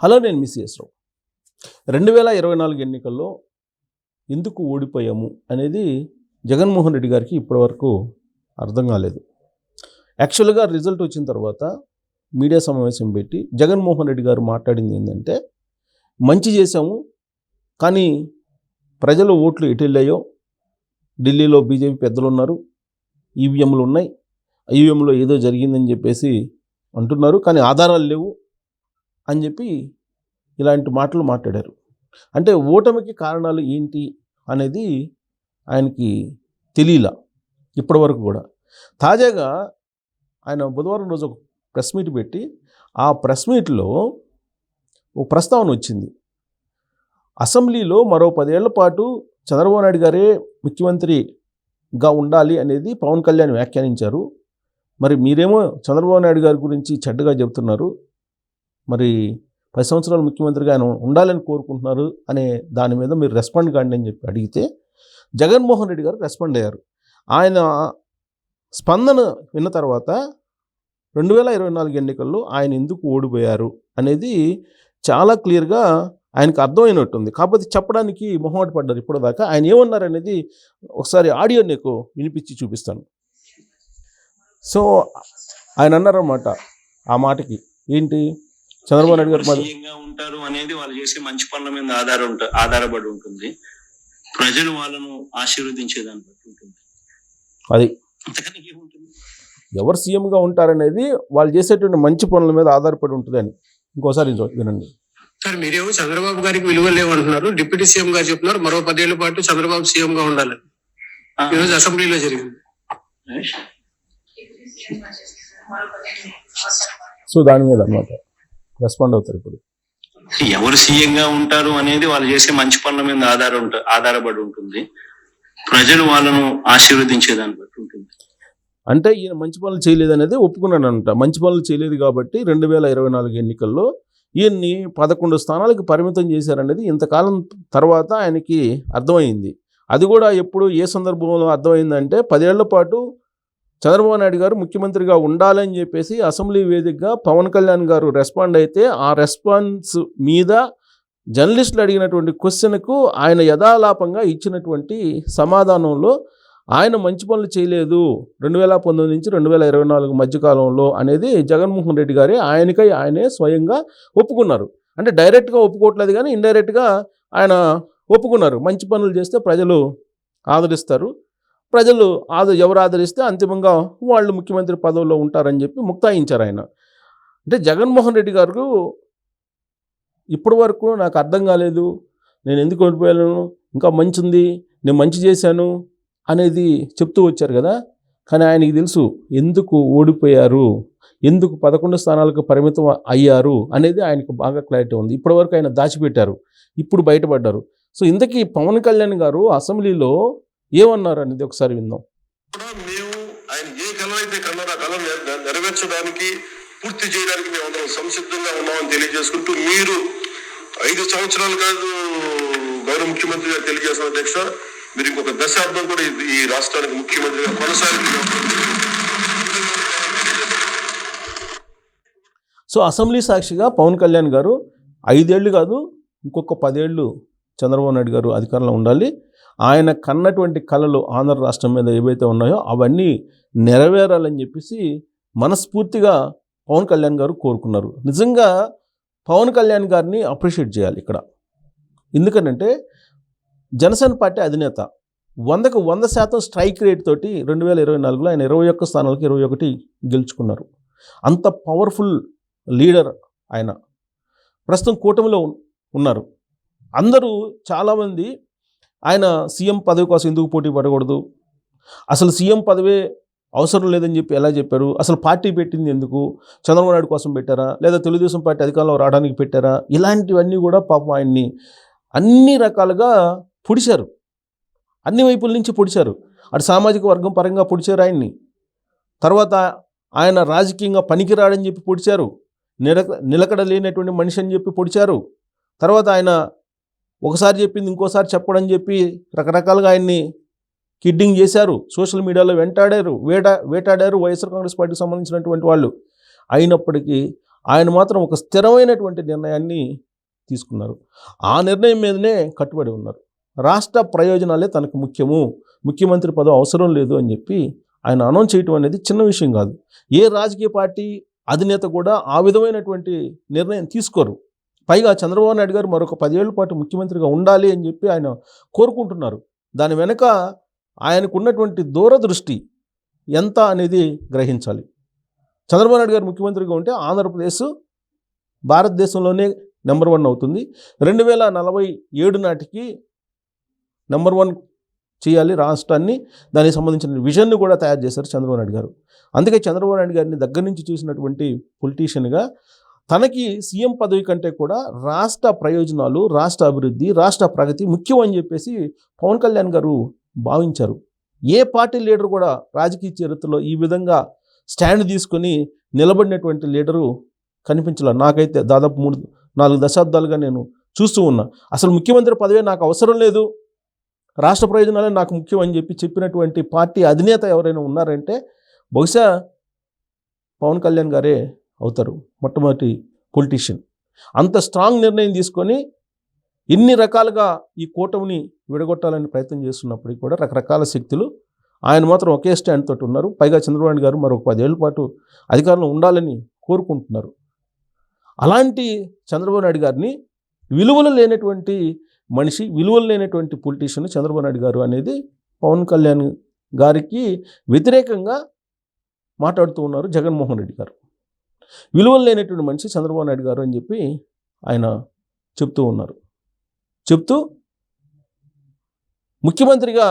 Hello, నేను miss రావు. 2024 ఎన్నికల్లో ఎందుకు ఓడిపోయాము అనేది జగన్మోహన్ రెడ్డి గారికి ఇప్పటివరకు అర్థం కాలేదు. యాక్చువల్గా రిజల్ట్ వచ్చిన తర్వాత మీడియా సమావేశం పెట్టి జగన్మోహన్ రెడ్డి గారు మాట్లాడింది ఏంటంటే, మంచి చేశాము కానీ ప్రజలు ఓట్లు ఎటు వెళ్ళాయో, ఢిల్లీలో బీజేపీ పెద్దలు ఉన్నారు, ఈవీఎంలు ఉన్నాయి, ఈవీఎంలో ఏదో జరిగిందని చెప్పేసి అంటున్నారు, కానీ ఆధారాలు లేవు అని చెప్పి ఇలాంటి మాటలు మాట్లాడారు. అంటే ఓటమికి కారణాలు ఏంటి అనేది ఆయనకి తెలియలా ఇప్పటి వరకు కూడా. తాజాగా ఆయన బుధవారం రోజు ఒక ప్రెస్ మీట్ పెట్టి, ఆ ప్రెస్ మీట్లో ఒక ప్రస్తావన వచ్చింది. అసెంబ్లీలో మరో 10 ఏళ్ల పాటు చంద్రబాబు నాయుడు గారే ముఖ్యమంత్రిగా ఉండాలి అనేది పవన్ కళ్యాణ్ వ్యాఖ్యానించారు. మరి మీరేమో చంద్రబాబు నాయుడు గారి గురించి చెడ్డగా చెబుతున్నారు, మరి 10 సంవత్సరాలు ముఖ్యమంత్రిగా ఆయన ఉండాలని కోరుకుంటున్నారు అనే దాని మీద మీరు రెస్పాండ్ కాండి అని చెప్పి అడిగితే జగన్మోహన్ రెడ్డి గారు రెస్పాండ్ అయ్యారు. ఆయన స్పందన విన్న తర్వాత 2024 ఎన్నికల్లో ఆయన ఎందుకు ఓడిపోయారు అనేది చాలా క్లియర్గా ఆయనకు అర్థమైనట్టుంది. కాకపోతే చెప్పడానికి మొహమాట పడ్డారు ఇప్పటిదాకా. ఆయన ఏమన్నారు అనేది ఒకసారి ఆడియో నీకు వినిపించి చూపిస్తాను. సో ఆయన అన్నారన్నమాట, ఆ మాటకి ఏంటి, చంద్రబాబు నాయుడు గారు ఉంటారు అనేది వాళ్ళు చేసే మంచి పనుల మీద ఆధారపడి ఉంటుంది. ప్రజలు వాళ్ళను ఆశీర్వదించేదాన్ని బట్టి ఉంటుంది. అది ఎవరు సీఎంగా ఉంటారనేది వాళ్ళు చేసేటువంటి మంచి పనుల మీద ఆధారపడి ఉంటుంది అని ఇంకోసారి వినండి. సార్, మీరేమో చంద్రబాబు గారికి విలువ లేవంటున్నారు, డిప్యూటీ సీఎం గారు చెప్తున్నారు మరో 10 ఏళ్ల పాటు చంద్రబాబు సీఎం గా ఉండాలని. ఈరోజు అసెంబ్లీలో జరిగింది. సో దాని మీద అన్నమాట రెస్పాండ్ అవుతారు. ఇప్పుడు ఎవరు సీఎంగా ఉంటారు అనేది వాళ్ళు చేసే మంచి పనుల మీద ఆధారపడి ఉంటుంది. ప్రజలు వాళ్ళను ఆశీర్వదించేదాన్ని బట్టి ఉంటుంది. అంటే ఈయన మంచి పనులు చేయలేదు అనేది ఒప్పుకున్నానంట. మంచి పనులు చేయలేదు కాబట్టి 2024 ఎన్నికల్లో ఈయన్ని 11 స్థానాలకు పరిమితం చేశారనేది ఇంతకాలం తర్వాత ఆయనకి అర్థమైంది. అది కూడా ఎప్పుడు ఏ సందర్భంలో అర్థమైందంటే, 10 ఏళ్ల పాటు చంద్రబాబు నాయుడు గారు ముఖ్యమంత్రిగా ఉండాలని చెప్పేసి అసెంబ్లీ వేదికగా పవన్ కళ్యాణ్ గారు రెస్పాండ్ అయితే, ఆ రెస్పాన్స్ మీద జర్నలిస్టులు అడిగినటువంటి క్వశ్చన్కు ఆయన యథాలాపంగా ఇచ్చినటువంటి సమాధానంలో ఆయన మంచి పనులు చేయలేదు 2019 నుంచి 2024 మధ్యకాలంలో అనేది జగన్మోహన్ రెడ్డి గారే ఆయనే స్వయంగా ఒప్పుకున్నారు. అంటే డైరెక్ట్గా ఒప్పుకోవట్లేదు కానీ ఇండైరెక్ట్గా ఆయన ఒప్పుకున్నారు. మంచి పనులు చేస్తే ప్రజలు ఆదరిస్తారు, ప్రజలు ఎవరు ఆదరిస్తే అంతిమంగా వాళ్ళు ముఖ్యమంత్రి పదవిలో ఉంటారని చెప్పి ముక్తాయించారు ఆయన. అంటే జగన్మోహన్ రెడ్డి గారు ఇప్పటి వరకు నాకు అర్థం కాలేదు, నేను ఎందుకు ఓడిపోయాను, ఇంకా మంచి ఉంది, నేను మంచి చేశాను అనేది చెప్తూ వచ్చారు కదా. కానీ ఆయనకి తెలుసు ఎందుకు ఓడిపోయారు, ఎందుకు 11 స్థానాలకు పరిమితం అయ్యారు అనేది ఆయనకు బాగా క్లారిటీ ఉంది. ఇప్పటివరకు ఆయన దాచిపెట్టారు, ఇప్పుడు బయటపడ్డారు. సో ఇంతకీ పవన్ కళ్యాణ్ గారు అసెంబ్లీలో ఏమన్నారు అనేది ఒకసారి విందాం. మేము ఆయన ఏ కళ అయితే కన్నారో ఆ కళ నెరవేర్చడానికి, పూర్తి చేయడానికి మేము అందరం సంసిద్ధంగా ఉన్నామని తెలియజేసుకుంటూ, మీరు 5 సంవత్సరాలు కాదు గౌరవ ముఖ్యమంత్రిగా తెలియజేసిన అధ్యక్ష, మీరు ఇంకొక దశాబ్దం కూడా ఈ రాష్ట్రానికి ముఖ్యమంత్రిగా కొనసాగి. సో అసెంబ్లీ సాక్షిగా పవన్ కళ్యాణ్ గారు 5 ఏళ్ళు కాదు ఇంకొక 10 ఏళ్ళు చంద్రబాబు నాయుడు గారు అధికారంలో ఉండాలి, ఆయన కన్నటువంటి కళలు ఆంధ్ర రాష్ట్రం మీద ఏవైతే ఉన్నాయో అవన్నీ నెరవేరాలని చెప్పేసి మనస్ఫూర్తిగా పవన్ కళ్యాణ్ గారు కోరుకున్నారు. నిజంగా పవన్ కళ్యాణ్ గారిని అప్రిషియేట్ చేయాలి ఇక్కడ. ఎందుకంటే జనసేన పార్టీ అధినేత 100కు 100% స్ట్రైక్ రేట్ తోటి 2024లో ఆయన 21 స్థానాలకు 21 గెలుచుకున్నారు. అంత పవర్ఫుల్ లీడర్ ఆయన. ప్రస్తుతం కూటమిలో ఉన్నారు. అందరూ చాలామంది ఆయన సీఎం పదవి కోసం ఎందుకు పోటీ పడకూడదు, అసలు సీఎం పదవే అవసరం లేదని చెప్పి ఎలా చెప్పారు, అసలు పార్టీ పెట్టింది ఎందుకు, చంద్రబాబు నాయుడు కోసం పెట్టారా లేదా తెలుగుదేశం పార్టీ అధికారంలో రావడానికి పెట్టారా, ఇలాంటివన్నీ కూడా పాపం ఆయన్ని అన్ని రకాలుగా పొడిచారు, అన్ని వైపుల నుంచి పొడిచారు. అటు సామాజిక వర్గం పరంగా పొడిచారు ఆయన్ని, తర్వాత ఆయన రాజకీయంగా పనికిరాడని చెప్పి పొడిచారు, నిలకడ లేనటువంటి మనిషి అని చెప్పి పొడిచారు. తర్వాత ఆయన ఒకసారి చెప్పింది ఇంకోసారి చెప్పడని చెప్పి రకరకాలుగా ఆయన్ని కిడ్డింగ్ చేశారు, సోషల్ మీడియాలో వేటాడారు వైఎస్ఆర్ కాంగ్రెస్ పార్టీకి సంబంధించినటువంటి వాళ్ళు. అయినప్పటికీ ఆయన మాత్రం ఒక స్థిరమైనటువంటి నిర్ణయాన్ని తీసుకున్నారు. ఆ నిర్ణయం మీదనే కట్టుబడి ఉన్నారు. రాష్ట్ర ప్రయోజనాలే తనకు ముఖ్యము, ముఖ్యమంత్రి పదవి అవసరం లేదు అని చెప్పి ఆయన అనౌన్స్ చేయటం అనేది చిన్న విషయం కాదు. ఏ రాజకీయ పార్టీ అధినేత కూడా ఆ విధమైనటువంటి నిర్ణయం తీసుకోరు. పైగా చంద్రబాబు నాయుడు గారు మరొక 10 ఏళ్ల పాటు ముఖ్యమంత్రిగా ఉండాలి అని చెప్పి ఆయన కోరుకుంటున్నారు. దాని వెనుక ఆయనకు ఉన్నటువంటి దూరదృష్టి ఎంత అనేది గ్రహించాలి. చంద్రబాబు నాయుడు గారు ముఖ్యమంత్రిగా ఉంటే ఆంధ్రప్రదేశ్ భారతదేశంలోనే నెంబర్ 1 అవుతుంది. 2047 నాటికి నెంబర్ 1 చేయాలి రాష్ట్రాన్ని. దానికి సంబంధించిన విజన్ని కూడా తయారు చేశారు చంద్రబాబు నాయుడు గారు. అందుకే చంద్రబాబు నాయుడు గారిని దగ్గర నుంచి చూసినటువంటి పొలిటీషియన్గా తనకి సీఎం పదవి కంటే కూడా రాష్ట్ర ప్రయోజనాలు, రాష్ట్ర అభివృద్ధి, రాష్ట్ర ప్రగతి ముఖ్యం అని చెప్పేసి పవన్ కళ్యాణ్ గారు భావించారు. ఏ పార్టీ లీడర్ కూడా రాజకీయ చరిత్రలో ఈ విధంగా స్టాండ్ తీసుకొని నిలబడినటువంటి లీడరు కనిపించలే. నాకైతే దాదాపు 3-4 దశాబ్దాలుగా నేను చూస్తూ ఉన్నా. అసలు ముఖ్యమంత్రి పదవి నాకు అవసరం లేదు, రాష్ట్ర ప్రయోజనాలే నాకు ముఖ్యం అని చెప్పినటువంటి పార్టీ అధినేత ఎవరైనా ఉన్నారంటే బహుశా పవన్ కళ్యాణ్ గారే అవుతారు, మొట్టమొదటి పొలిటీషియన్. అంత స్ట్రాంగ్ నిర్ణయం తీసుకొని ఇన్ని రకాలుగా ఈ కూటమిని విడగొట్టాలని ప్రయత్నం చేస్తున్నప్పటికీ కూడా రకరకాల శక్తులు, ఆయన మాత్రం ఒకే స్టాండ్ తోటి ఉన్నారు. పైగా చంద్రబాబు నాయుడు గారు మరొక 10 ఏళ్ల పాటు అధికారంలో ఉండాలని కోరుకుంటున్నారు. అలాంటి చంద్రబాబు నాయుడు గారిని విలువలు లేనటువంటి మనిషి, విలువలు లేనటువంటి పొలిటీషియన్ చంద్రబాబు నాయుడు గారు అనేది పవన్ కళ్యాణ్ గారికి వ్యతిరేకంగా మాట్లాడుతూ ఉన్నారు జగన్మోహన్ రెడ్డి గారు. విలువలు లేనటువంటి మనిషి చంద్రబాబు నాయుడు గారు అని చెప్పి ఆయన చెప్తూ ఉన్నారు. చెప్తూ ముఖ్యమంత్రిగా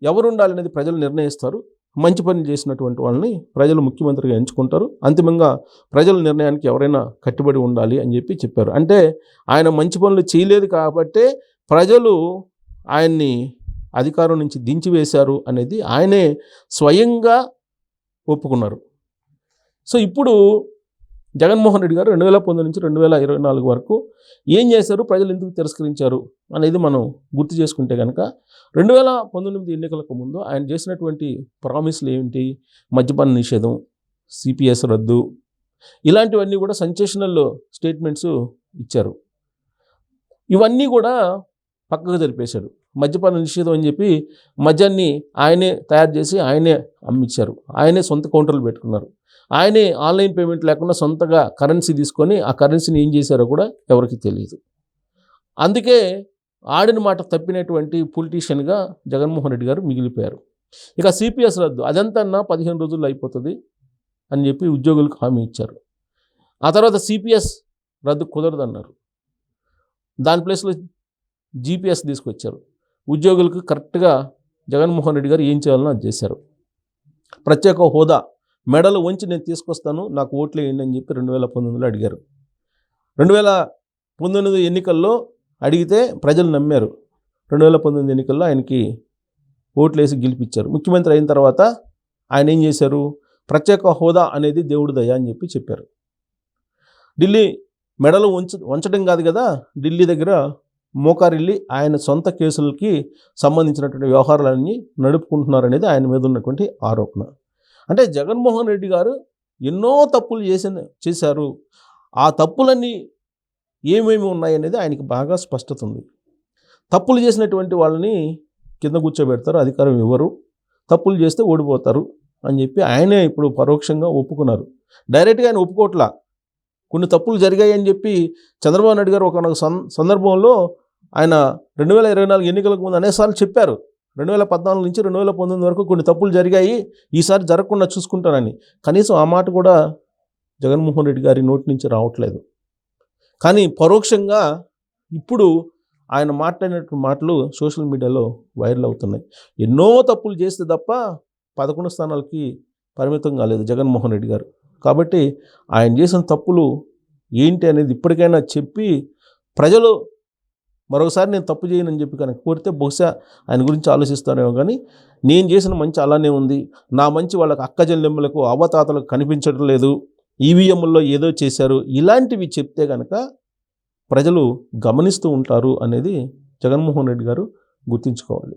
ఎవరు ఉండాలనేది ప్రజలు నిర్ణయిస్తారు, మంచి పని చేసినటువంటి వాళ్ళని ప్రజలు ముఖ్యమంత్రిగా ఎంచుకుంటారు, అంతిమంగా ప్రజల నిర్ణయానికి ఎవరైనా కట్టుబడి ఉండాలి అని చెప్పి చెప్పారు. అంటే ఆయన మంచి పనులు చేయలేదు కాబట్టే ప్రజలు ఆయన్ని అధికారం నుంచి దించివేశారు అనేది ఆయనే స్వయంగా ఒప్పుకున్నారు. సో ఇప్పుడు జగన్మోహన్ రెడ్డి గారు 2019 నుంచి 2024 వరకు ఏం చేశారు, ప్రజలు ఎందుకు తిరస్కరించారు అనేది మనం గుర్తు చేసుకుంటే కనుక 2019 ఎన్నికలకు ముందు ఆయన చేసినటువంటి ప్రామిస్లు ఏమిటి? మద్యపాన నిషేధం, సిపిఎస్ రద్దు, ఇలాంటివన్నీ కూడా సెన్సేషనల్ స్టేట్మెంట్స్ ఇచ్చారు. ఇవన్నీ కూడా పక్కకు జరిపేశాడు. మద్యపాన నిషేధం అని చెప్పి మద్యాన్ని ఆయనే తయారు చేసి ఆయనే అమ్మించారు, ఆయనే సొంత కౌంటర్లు పెట్టుకున్నారు, ఆయనే ఆన్లైన్ పేమెంట్ లేకుండా సొంతగా కరెన్సీ తీసుకొని ఆ కరెన్సీని ఏం చేశారో కూడా ఎవరికి తెలియదు. అందుకే ఆడిన మాట తప్పినటువంటి పొలిటీషియన్గా జగన్మోహన్ రెడ్డి గారు మిగిలిపోయారు. ఇక సిపిఎస్ రద్దు అదంతా 15 రోజుల్లో అయిపోతుంది అని చెప్పి ఉద్యోగులకు హామీ ఇచ్చారు. ఆ తర్వాత సిపిఎస్ రద్దు కుదరదన్నారు. దాని ప్లేస్లో జీపీఎస్ తీసుకొచ్చారు. ఉద్యోగులకు కరెక్ట్గా జగన్మోహన్ రెడ్డి గారు ఏం చేయాలనో అది చేశారు. ప్రత్యేక హోదా మెడలు వంచి నేను తీసుకొస్తాను, నాకు ఓట్లు వేయండి అని చెప్పి 2019లో అడిగారు. 2019 ఎన్నికల్లో అడిగితే ప్రజలు నమ్మారు. 2019 ఎన్నికల్లో ఆయనకి ఓట్లు వేసి గెలిపించారు. ముఖ్యమంత్రి అయిన తర్వాత ఆయన ఏం చేశారు? ప్రత్యేక హోదా అనేది దేవుడి దయ అని చెప్పి చెప్పారు. ఢిల్లీ మెడలు వంచడం కాదు కదా, ఢిల్లీ దగ్గర మోకారిల్లి ఆయన సొంత కేసులకి సంబంధించినటువంటి వ్యవహారాలన్నీ నడుపుకుంటున్నారనేది ఆయన మీద ఉన్నటువంటి ఆరోపణ. అంటే జగన్మోహన్ రెడ్డి గారు ఎన్నో తప్పులు చేశారు. ఆ తప్పులన్నీ ఏమేమి ఉన్నాయనేది ఆయనకి బాగా స్పష్టత ఉంది. తప్పులు చేసినటువంటి వాళ్ళని కింద కూర్చోబెడతారు, అధికారం ఇవ్వరు, తప్పులు చేస్తే ఓడిపోతారు అని చెప్పి ఆయనే ఇప్పుడు పరోక్షంగా ఒప్పుకున్నారు. డైరెక్ట్గా ఆయన ఒప్పుకోవట్లా. కొన్ని తప్పులు జరిగాయని చెప్పి చంద్రబాబు నాయుడు గారు ఒక సందర్భంలో ఆయన 2024 ఎన్నికలకు ముందు అనేకసార్లు చెప్పారు. 2014 నుంచి 2019 వరకు కొన్ని తప్పులు జరిగాయి, ఈసారి జరగకుండా చూసుకుంటానని. కనీసం ఆ మాట కూడా జగన్మోహన్ రెడ్డి గారి నోటి నుంచి రావట్లేదు. కానీ పరోక్షంగా ఇప్పుడు ఆయన మాట్లాడినటువంటి మాటలు సోషల్ మీడియాలో వైరల్ అవుతున్నాయి. ఎన్నో తప్పులు చేస్తే తప్ప 11 స్థానాలకి పరిమితం కాలేదు జగన్మోహన్ రెడ్డి గారు. కాబట్టి ఆయన చేసిన తప్పులు ఏంటి అనేది ఇప్పటికైనా చెప్పి ప్రజలు మరొకసారి నేను తప్పు చేయనని చెప్పి కనుక కోరితే బహుశా ఆయన గురించి ఆలోచిస్తానేమో. కానీ నేను చేసిన మంచి అలానే ఉంది, నా మంచి వాళ్ళకి అక్కజెల్లెమ్మలకు అవతాతలకు కనిపించడం లేదు, ఈవీఎంల్లో ఏదో చేశారు, ఇలాంటివి చెప్తే కనుక ప్రజలు గమనిస్తూ ఉంటారు అనేది జగన్మోహన్ రెడ్డి గారు గుర్తుంచుకోవాలి.